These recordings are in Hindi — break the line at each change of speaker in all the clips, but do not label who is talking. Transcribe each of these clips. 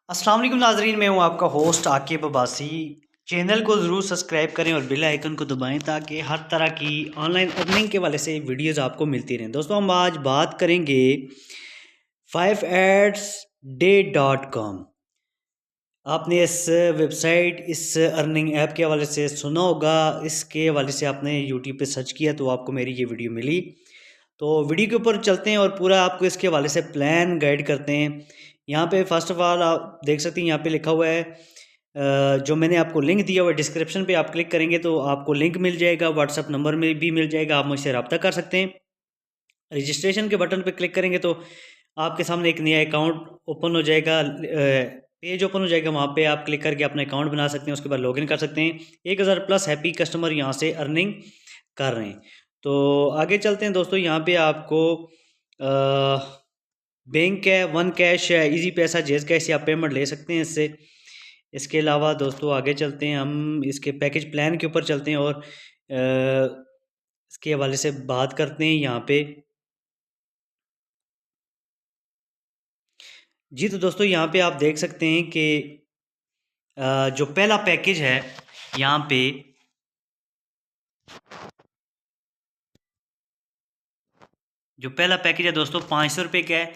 अस्सलाम वालेकुम नाजरीन, मैं हूं आपका होस्ट आकिब अब्बासी। चैनल को ज़रूर सब्सक्राइब करें और बेल आइकन को दबाएं ताकि हर तरह की ऑनलाइन अर्निंग के वाले से वीडियोस आपको मिलती रहें। दोस्तों, हम आज बात करेंगे 5adsday.com। आपने इस वेबसाइट, इस अर्निंग ऐप के हवाले से सुना होगा। इसके हवाले से आपने यूट्यूब पे सर्च किया तो आपको मेरी ये वीडियो मिली। तो वीडियो के ऊपर चलते हैं और पूरा आपको इसके हवाले से प्लान गाइड करते हैं। यहाँ पे फर्स्ट ऑफ ऑल आप देख सकते हैं, यहाँ पे लिखा हुआ है जो मैंने आपको लिंक दिया हुआ है डिस्क्रिप्शन पे आप क्लिक करेंगे तो आपको लिंक मिल जाएगा, व्हाट्सअप नंबर में भी मिल जाएगा, आप मुझसे रब्ता कर सकते हैं। रजिस्ट्रेशन के बटन पे क्लिक करेंगे तो आपके सामने एक नया अकाउंट ओपन हो जाएगा, पेज ओपन हो जाएगा। वहाँ पे आप क्लिक करके अपना अकाउंट बना सकते हैं, उसके बाद लॉगिन कर सकते हैं। 1000 प्लस हैप्पी कस्टमर यहाँ से अर्निंग कर रहे हैं। तो आगे चलते हैं दोस्तों। यहाँ पे आपको बैंक है, वन कैश है, इजी पैसा, जेज कैश, आप पेमेंट ले सकते हैं इससे। इसके अलावा दोस्तों आगे चलते हैं, हम इसके पैकेज प्लान के ऊपर चलते हैं और इसके हवाले से बात करते हैं यहाँ पे। जी तो दोस्तों, यहाँ पे आप देख सकते हैं कि जो पहला पैकेज है यहाँ पे जो पहला पैकेज है दोस्तों 500 रुपये का है।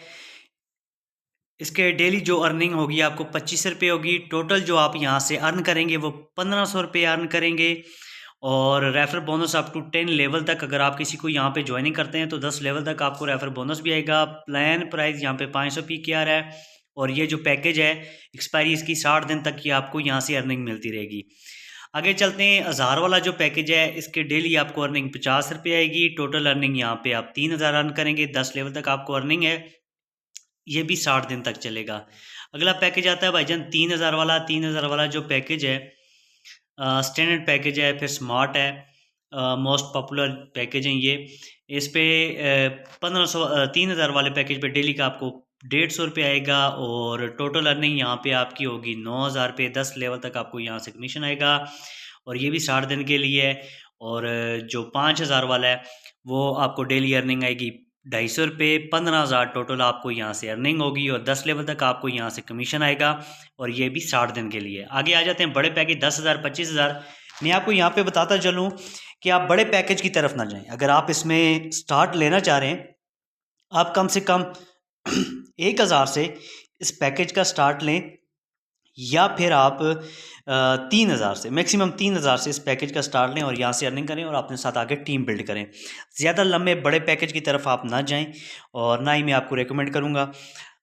इसके डेली जो अर्निंग होगी आपको 25 रुपये होगी। टोटल जो आप यहाँ से अर्न करेंगे वो 1500 रुपये अर्न करेंगे। और refer bonus up to 10 level तक, अगर आप किसी को यहाँ पे ज्वाइनिंग करते हैं तो 10 लेवल तक आपको रेफर बोनस भी आएगा। प्लान प्राइस यहाँ पे 500 पी के आ रहा है। और ये जो पैकेज है एक्सपायरी इसकी 60 दिन तक की आपको यहाँ से अर्निंग मिलती रहेगी। आगे चलते हैं, 1000 वाला जो पैकेज है इसके डेली आपको अर्निंग 50 रुपये आएगी। टोटल अर्निंग यहाँ पे आप 3000 अर्न करेंगे, 10 लेवल तक आपको अर्निंग है, ये भी 60 दिन तक चलेगा। अगला पैकेज आता है भाईजान 3000 वाला। 3000 वाला जो पैकेज है स्टैंडर्ड पैकेज है, फिर स्मार्ट है, मोस्ट पॉपुलर पैकेज हैं ये। इस पे 3000 वाले पैकेज पे डेली का आपको 150 रुपये आएगा। और टोटल अर्निंग यहाँ पे आपकी होगी 9000 रुपये, 10 लेवल तक आपको यहाँ से कमीशन आएगा, और ये भी 60 दिन के लिए है। और जो 5000 वाला है वो आपको डेली अर्निंग आएगी 250 रुपये, 15000 टोटल आपको यहाँ से अर्निंग होगी, और 10 लेवल तक आपको यहाँ से कमीशन आएगा, और ये भी 60 दिन के लिए। आगे आ जाते हैं बड़े पैकेज 10,000, 25,000। मैं आपको यहाँ पे बताता चलूँ कि आप बड़े पैकेज की तरफ ना जाएं। अगर आप इसमें स्टार्ट लेना चाह रहे हैं, आप कम से कम 1000 से इस पैकेज का स्टार्ट लें, या फिर आप 3000 से, मैक्सिमम 3000 से इस पैकेज का स्टार्ट लें और यहाँ से अर्निंग करें और अपने साथ आगे टीम बिल्ड करें। ज़्यादा लंबे बड़े पैकेज की तरफ आप ना जाएं, और ना ही मैं आपको रेकमेंड करूँगा।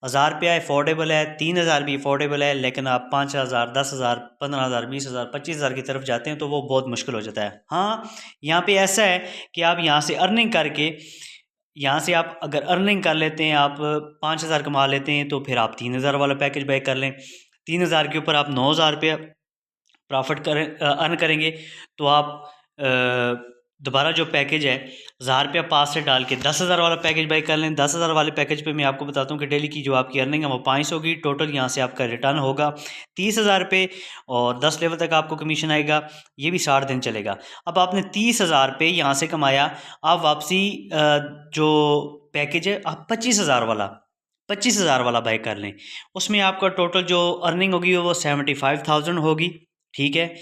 1000 रुपया अफोर्डेबल है, 3000 भी अफोर्डेबल है, लेकिन आप 5000, 10,000, 15,000, 20,000, 25,000 की तरफ जाते हैं तो वो बहुत मुश्किल हो जाता है। हाँ, यहाँ पे ऐसा है कि आप यहाँ से अर्निंग करके, यहाँ से आप अगर अर्निंग कर लेते हैं, आप 5000 कमा लेते हैं, तो फिर आप 3000 वाला पैकेज बाय कर लें। 3000 के ऊपर आप 9000 रुपया प्रॉफिट करें, अर्न करेंगे, तो आप दोबारा जो पैकेज है 1000 रुपया पास से डाल के 10,000 वाला पैकेज बाई कर लें। 10,000 वाले पैकेज पे मैं आपको बताता हूँ कि डेली की जो आपकी अर्निंग है वो 500 होगी। टोटल यहाँ से आपका रिटर्न होगा 30,000 रुपये, और 10 लेवल तक आपको कमीशन आएगा, ये भी 60 दिन चलेगा। अब आपने 30,000 रुपये यहाँ से कमाया, आप वापसी जो पैकेज है आप 25,000 वाला बाई कर लें। उसमें आपका टोटल जो अर्निंग होगी वो 75,000 होगी। ठीक है,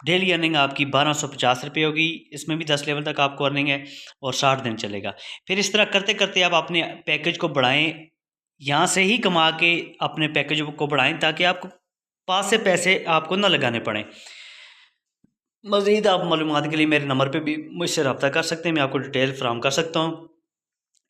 डेली अर्निंग आपकी 1250 रुपये होगी। इसमें भी 10 लेवल तक आपको अर्निंग है और 60 दिन चलेगा। फिर इस तरह करते करते आप अपने पैकेज को बढ़ाएं, यहाँ से ही कमा के अपने पैकेज को बढ़ाएं, ताकि आपको पास से पैसे आपको ना लगाने पड़ें। मज़ीद आप मालूमात के लिए मेरे नंबर पे भी मुझसे रब्ता कर सकते हैं, मैं आपको डिटेल फ्राहम कर सकता हूँ।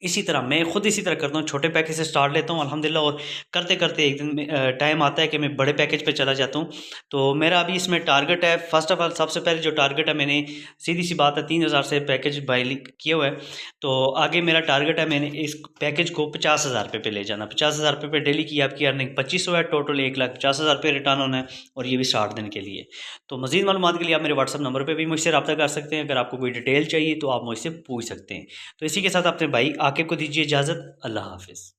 इसी तरह मैं खुद इसी तरह करता हूँ, छोटे पैकेज से स्टार्ट लेता हूँ अल्हम्दुलिल्लाह, और करते करते एक दिन टाइम आता है कि मैं बड़े पैकेज पे चला जाता हूँ। तो मेरा अभी इसमें टारगेट है, फर्स्ट ऑफ ऑल सबसे पहले जो टारगेट है, मैंने सीधी सी बात है 3000 से पैकेज बाई किया हुआ है। तो आगे मेरा टारगेट है, मैंने इस पैकेज को 50,000 रुपये पे ले जाना। 50,000 रुपये पे डेली की आपकी अर्निंग 2500 है, टोटल 1,50,000 रुपये रिटर्न होना है, और ये भी 60 दिन के लिए। तो मज़ीद मालूमात के लिए आप मेरे व्हाट्सअप नंबर पर भी मुझसे रब्ता कर सकते हैं। अगर आपको कोई डिटेल चाहिए तो आप मुझसे पूछ सकते हैं। तो इसी के साथ अपने भाई आकिब को दीजिए इजाज़त। अल्लाह हाफिज़।